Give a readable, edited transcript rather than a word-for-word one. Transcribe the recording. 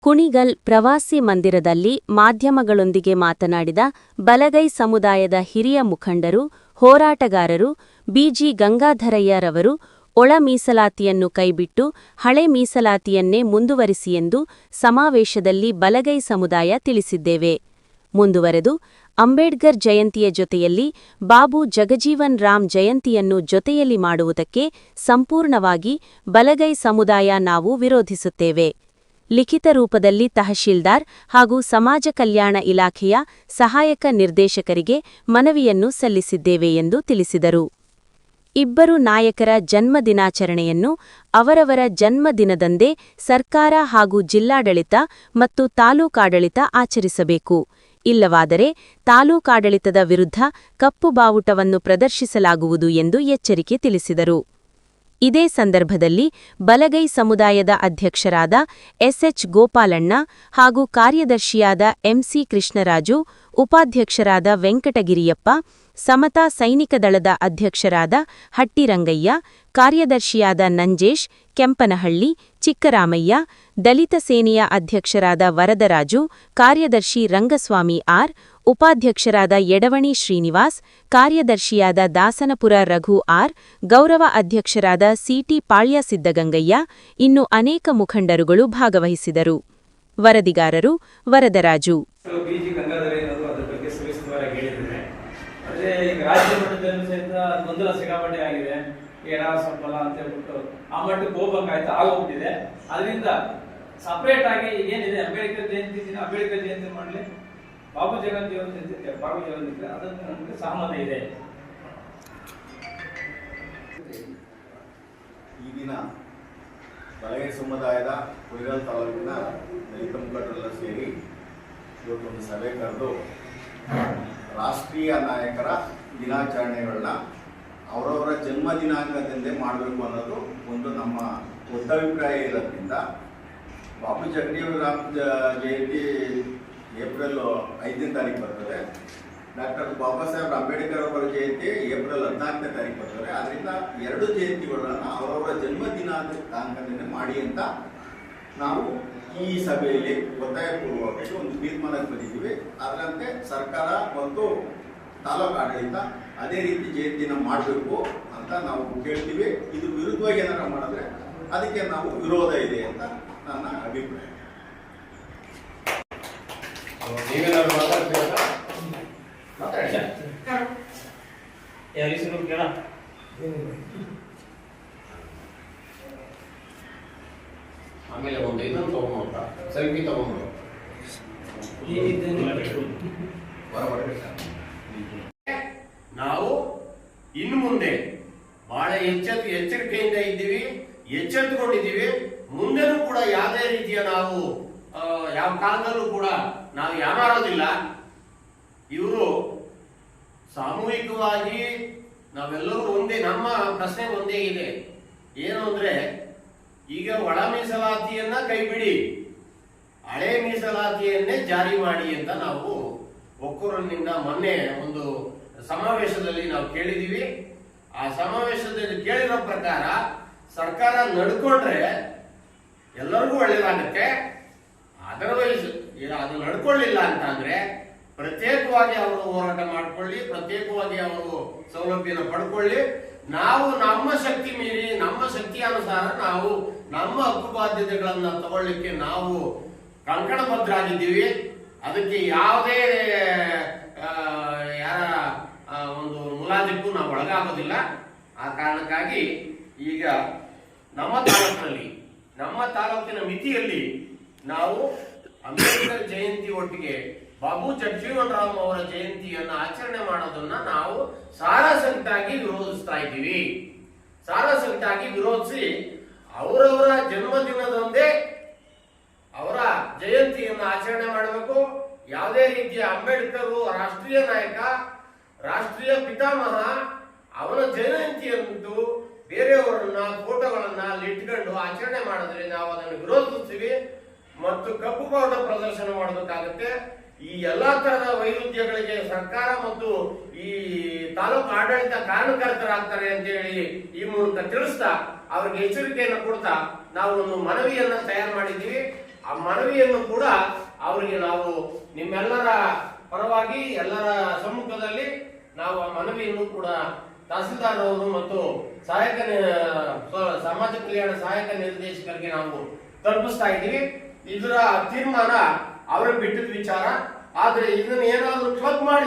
ಕುಣಿಗಲ್ ಪ್ರವಾಸಿ ಮಂದಿರದಲ್ಲಿ ಮಾಧ್ಯಮಗಳೊಂದಿಗೆ ಮಾತನಾಡಿದ ಬಲಗೈ ಸಮುದಾಯದ ಹಿರಿಯ ಮುಖಂಡರು, ಹೋರಾಟಗಾರರು ಬಿಜಿ ಗಂಗಾಧರಯ್ಯರವರು ಒಳ ಮೀಸಲಾತಿಯನ್ನು ಕೈಬಿಟ್ಟು ಹಳೆ ಮೀಸಲಾತಿಯನ್ನೇ ಮುಂದುವರಿಸಿ ಎಂದು ಸಮಾವೇಶದಲ್ಲಿ ಬಲಗೈ ಸಮುದಾಯ ತಿಳಿಸಿದ್ದೇವೆ. ಮುಂದುವರೆದು, ಅಂಬೇಡ್ಕರ್ ಜಯಂತಿಯ ಜೊತೆಯಲ್ಲಿ ಬಾಬು ಜಗಜೀವನ್ ರಾಮ್ ಜಯಂತಿಯನ್ನು ಜೊತೆಯಲ್ಲಿ ಮಾಡುವುದಕ್ಕೆ ಸಂಪೂರ್ಣವಾಗಿ ಬಲಗೈ ಸಮುದಾಯ ನಾವು ವಿರೋಧಿಸುತ್ತೇವೆ. ಲಿಖಿತ ರೂಪದಲ್ಲಿ ತಹಶೀಲ್ದಾರ್ ಹಾಗೂ ಸಮಾಜ ಕಲ್ಯಾಣ ಇಲಾಖೆಯ ಸಹಾಯಕ ನಿರ್ದೇಶಕರಿಗೆ ಮನವಿಯನ್ನು ಸಲ್ಲಿಸಿದ್ದೇವೆ ಎಂದು ತಿಳಿಸಿದರು. ಇಬ್ಬರು ನಾಯಕರ ಜನ್ಮ ದಿನಾಚರಣೆಯನ್ನು ಅವರವರ ಜನ್ಮ ದಿನದಂದೇ ಸರ್ಕಾರ ಹಾಗೂ ಜಿಲ್ಲಾಡಳಿತ ಮತ್ತು ತಾಲೂಕಾಡಳಿತ ಆಚರಿಸಬೇಕು. ಇಲ್ಲವಾದರೆ ತಾಲೂಕಾಡಳಿತದ ವಿರುದ್ಧ ಕಪ್ಪು ಬಾವುಟವನ್ನು ಪ್ರದರ್ಶಿಸಲಾಗುವುದು ಎಂದು ಎಚ್ಚರಿಕೆ ತಿಳಿಸಿದರು. ಇದೇ ಸಂದರ್ಭದಲ್ಲಿ ಬಲಗೈ ಸಮುದಾಯದ ಅಧ್ಯಕ್ಷರಾದ ಎಸ್ಎಚ್ ಗೋಪಾಲಣ್ಣ ಹಾಗೂ ಕಾರ್ಯದರ್ಶಿಯಾದ ಎಂಸಿ ಕೃಷ್ಣರಾಜು, ಉಪಾಧ್ಯಕ್ಷರಾದ ವೆಂಕಟಗಿರಿಯಪ್ಪ, ಸಮತಾ ಸೈನಿಕ ದಳದ ಅಧ್ಯಕ್ಷರಾದ ಹಟ್ಟಿರಂಗಯ್ಯ, ಕಾರ್ಯದರ್ಶಿಯಾದ ನಂಜೇಶ್, ಕೆಂಪನಹಳ್ಳಿ, ಚಿಕ್ಕರಾಮಯ್ಯ, ದಲಿತ ಸೇನೆಯ ಅಧ್ಯಕ್ಷರಾದ ವರದರಾಜು, ಕಾರ್ಯದರ್ಶಿ ರಂಗಸ್ವಾಮಿ ಆರ್, ಉಪಾಧ್ಯಕ್ಷರಾದ ಯಡವಣಿ ಶ್ರೀನಿವಾಸ್, ಕಾರ್ಯದರ್ಶಿಯಾದ ದಾಸನಪುರ ರಘು ಆರ್, ಗೌರವ ಅಧ್ಯಕ್ಷರಾದ ಸಿಟಿ ಪಾಳ್ಯ ಸಿದ್ದಗಂಗಯ್ಯ, ಇನ್ನು ಅನೇಕ ಮುಖಂಡರುಗಳು ಭಾಗವಹಿಸಿದರು. ವರದಿಗಾರರು ವರದರಾಜು. ರಾಜ್ಯ ಮಟ್ಟದಲ್ಲೂ ಸಹಿತ ಗೊಂದಲ ಸಿಕ್ಕಾಪಟ್ಟೆ ಆಗಿದೆ. ಸಂಬಳ ಅಂತ ಹೇಳ್ಬಿಟ್ಟು ಆ ಮಟ್ಟಕ್ಕೆ ಹೋಗ್ಬೇಕಾಯ್ತು, ಆಗೋಗ್ಬಿಟ್ಟಿದೆ. ಅದರಿಂದ ಸಪರೇಟ್ ಆಗಿ ಏನಿದೆ ಅಂಬೇಡ್ಕರ್ ಜಯಂತಿ ಮಾಡಲಿ, ಬಾಬು ಜಯಂತಿ ಅದನ್ನು ನಮಗೆ ಸಹಮತ ಇದೆ. ಈ ದಿನ ಬಲಗೈ ಸಮುದಾಯದ ಕುಣಿಗಲ್ ತಾಲೂಕಿನ ದಲಿತ ಮುಖಂಡರೆಲ್ಲ ಸೇರಿ ಇವತ್ತೊಂದು ಸಭೆ ಕರೆದು ರಾಷ್ಟ್ರೀಯ ನಾಯಕರ ದಿನಾಚರಣೆಗಳನ್ನ ಅವರವರ ಜನ್ಮ ದಿನಾಂಕದಿಂದೇ ಮಾಡಬೇಕು ಅನ್ನೋದು ಒಂದು ನಮ್ಮ ಒತ್ತಭಿಪ್ರಾಯ ಇರೋದ್ರಿಂದ ಬಾಬು ಜಗಜೀವನ್ ರಾಮ್ ಜಯಂತಿ ಏಪ್ರಿಲ್ 5ನೇ ತಾರೀಕು ಬರ್ತದೆ. ಡಾಕ್ಟರ್ ಬಾಬಾ ಸಾಹೇಬ್ ಅಂಬೇಡ್ಕರ್ ಅವರ ಜಯಂತಿ ಏಪ್ರಿಲ್ 14ನೇ ತಾರೀಕು ಬರ್ತದೆ. ಅದರಿಂದ ಎರಡು ಜಯಂತಿಗಳನ್ನು ಅವರವರ ಜನ್ಮ ದಿನಾಂಕದಿಂದ ಮಾಡಿ ಅಂತ ನಾವು ಈ ಸಭೆಯಲ್ಲಿ ಒತ್ತಾಯಪೂರ್ವಕವಾಗಿ ಒಂದು ತೀರ್ಮಾನಕ್ಕೆ ಬಂದಿದ್ದೀವಿ. ಅದರಂತೆ ಸರ್ಕಾರ ಮತ್ತು ತಾಲೂಕು ಆಡಳಿತ ಅದೇ ರೀತಿ ಜಯಂತಿನ ಮಾಡಬೇಕು ಅಂತ ನಾವು ಕೇಳ್ತೀವಿ. ಇದು ವಿರುದ್ಧವಾಗಿ ಏನಾರ ಮಾಡಿದ್ರೆ ಅದಕ್ಕೆ ನಾವು ವಿರೋಧ ಇದೆ ಅಂತ ನನ್ನ ಅಭಿಪ್ರಾಯ. ಆಮೇಲೆ ಒಂದು ಇದನ್ನು ತಗೊಂಡ ಸೆಲ್ಫಿ ತಗೊಂಡು ನಾವು ಇನ್ನು ಮುಂದೆ ಬಹಳ ಎಚ್ಚರಿಕೆಯಿಂದ ಇದ್ದೀವಿ, ಎಚ್ಚೆತ್ತುಕೊಂಡಿದ್ದೀವಿ. ಮುಂದೆನೂ ಕೂಡ ಯಾವುದೇ ರೀತಿಯ ನಾವು ಯಾವ ಕಾಲದಲ್ಲೂ ಕೂಡ ನಾವು ಯಾಮಾರೋದಿಲ್ಲ. ಇವರು ಸಾಮೂಹಿಕವಾಗಿ ನಾವೆಲ್ಲರೂ ಒಂದೇ, ನಮ್ಮ ಪ್ರಶ್ನೆ ಒಂದೇ ಇದೆ, ಏನು ಅಂದ್ರೆ ಈಗ ಒಳ ಮೀಸಲಾತಿಯನ್ನ ಕೈಬಿಡಿ, ಹಳೆ ಮೀಸಲಾತಿಯನ್ನೇ ಜಾರಿ ಮಾಡಿ ಅಂತ ನಾವು ಒಕ್ಕೂರನಿಂದ ಮೊನ್ನೆ ಒಂದು ಸಮಾವೇಶದಲ್ಲಿ ನಾವು ಕೇಳಿದೀವಿ. ಆ ಸಮಾವೇಶದಲ್ಲಿ ಕೇಳಿರೋ ಪ್ರಕಾರ ಸರ್ಕಾರ ನಡ್ಕೊಂಡ್ರೆ ಎಲ್ಲರಿಗೂ ಒಳ್ಳೇದಾಗತ್ತೆ. ಅದರ್ವೈಸ್ ಅದು ನಡ್ಕೊಳ್ಳಿಲ್ಲ ಅಂತ ಅಂದ್ರೆ ಪ್ರತ್ಯೇಕವಾಗಿ ಅವರು ಹೋರಾಟ ಮಾಡ್ಕೊಳ್ಳಿ, ಪ್ರತ್ಯೇಕವಾಗಿ ಅವರು ಸೌಲಭ್ಯನ ಪಡ್ಕೊಳ್ಳಿ. ನಾವು ನಮ್ಮ ಶಕ್ತಿ ಮೀರಿ, ನಮ್ಮ ಶಕ್ತಿ ಅನುಸಾರ ನಾವು ನಮ್ಮ ಹಕ್ಕು ಬಾಧ್ಯತೆಗಳನ್ನ ತಗೊಳ್ಳಿಕ್ಕೆ ನಾವು ಕಂಕಣಬದ್ಧರಾಗಿದ್ದೀವಿ. ಅದಕ್ಕೆ ಯಾವುದೇ ಯಾರ ಒಂದು ಮುಲಾಜಿಗೂ ನಾವು ಒಳಗಾಗೋದಿಲ್ಲ. ಆ ಕಾರಣಕ್ಕಾಗಿ ಈಗ ನಮ್ಮ ತಾಲೂಕಿನ ಮಿತಿಯಲ್ಲಿ ನಾವು ಅಂಬೇಡ್ಕರ್ ಜಯಂತಿ ಒಟ್ಟಿಗೆ ಬಾಬು ಜಗಜೀವನ್ ರಾಮ್ ಅವರ ಜಯಂತಿಯನ್ನು ಆಚರಣೆ ಮಾಡೋದನ್ನ ನಾವು ಸಾರಾಸಗಟಾಗಿ ವಿರೋಧಿಸ್ತಾ ಇದ್ದೀವಿ. ಸಾರಾಸಗಟಾಗಿ ವಿರೋಧಿಸಿ ಅವರವರ ಜನ್ಮದಿನದಂದೇ ಅವರ ಜಯಂತಿಯನ್ನು ಆಚರಣೆ ಮಾಡಬೇಕು. ಯಾವುದೇ ರೀತಿಯ ಅಂಬೇಡ್ಕರ್ ರಾಷ್ಟ್ರೀಯ ನಾಯಕ, ರಾಷ್ಟ್ರೀಯ ಪಿತಾಮಹ, ಅವನ ಜಯಂತಿಯಂತೂ ಬೇರೆಯವರನ್ನ ಫೋಟೋಗಳನ್ನ ಇಟ್ಕೊಂಡು ಆಚರಣೆ ಮಾಡಿದ್ರೆ ನಾವು ಅದನ್ನು ವಿರೋಧಿಸ್ತೀವಿ ಮತ್ತು ಕಪ್ಪು ಬಾವುಟ ಪ್ರದರ್ಶನ ಮಾಡಬೇಕಾಗುತ್ತೆ. ಈ ಎಲ್ಲಾ ತರದ ವೈರುಧ್ಯಗಳಿಗೆ ಸರ್ಕಾರ ಮತ್ತು ಈ ತಾಲೂಕು ಆಡಳಿತ ಕಾರಣಕರ್ತರಾಗ್ತಾರೆ ಅಂತ ಹೇಳಿ ಈ ಮೂಲಕ ತಿಳಿಸ್ತಾ ಅವ್ರಿಗೆ ಎಚ್ಚರಿಕೆಯನ್ನು ಕೊಡ್ತಾ ನಾವು ಒಂದು ಮನವಿಯನ್ನ ತಯಾರು ಮಾಡಿದ್ದೀವಿ. ಆ ಮನವಿಯನ್ನು ಕೂಡ ಅವರಿಗೆ ನಾವು ನಿಮ್ಮೆಲ್ಲರ ಪರವಾಗಿ ಎಲ್ಲರ ಸಮ್ಮುಖದಲ್ಲಿ ನಾವು ಆ ಮನವಿಯನ್ನು ಕೂಡ ತಹಸೀಲ್ದಾರ್ ಅವರು ಮತ್ತು ಸಮಾಜ ಕಲ್ಯಾಣ ಸಹಾಯಕ ನಿರ್ದೇಶಕರಿಗೆ ನಾವು ತಲುಪಿಸ್ತಾ ಇದ್ದೀವಿ. ಇದರ ತೀರ್ಮಾನ ಅವರೇ ಬಿಟ್ಟಿದ ವಿಚಾರ. ಆದ್ರೆ ಇದನ್ನ ಏನಾದ್ರೂ ಕ್ಲಬ್ ಮಾಡಿ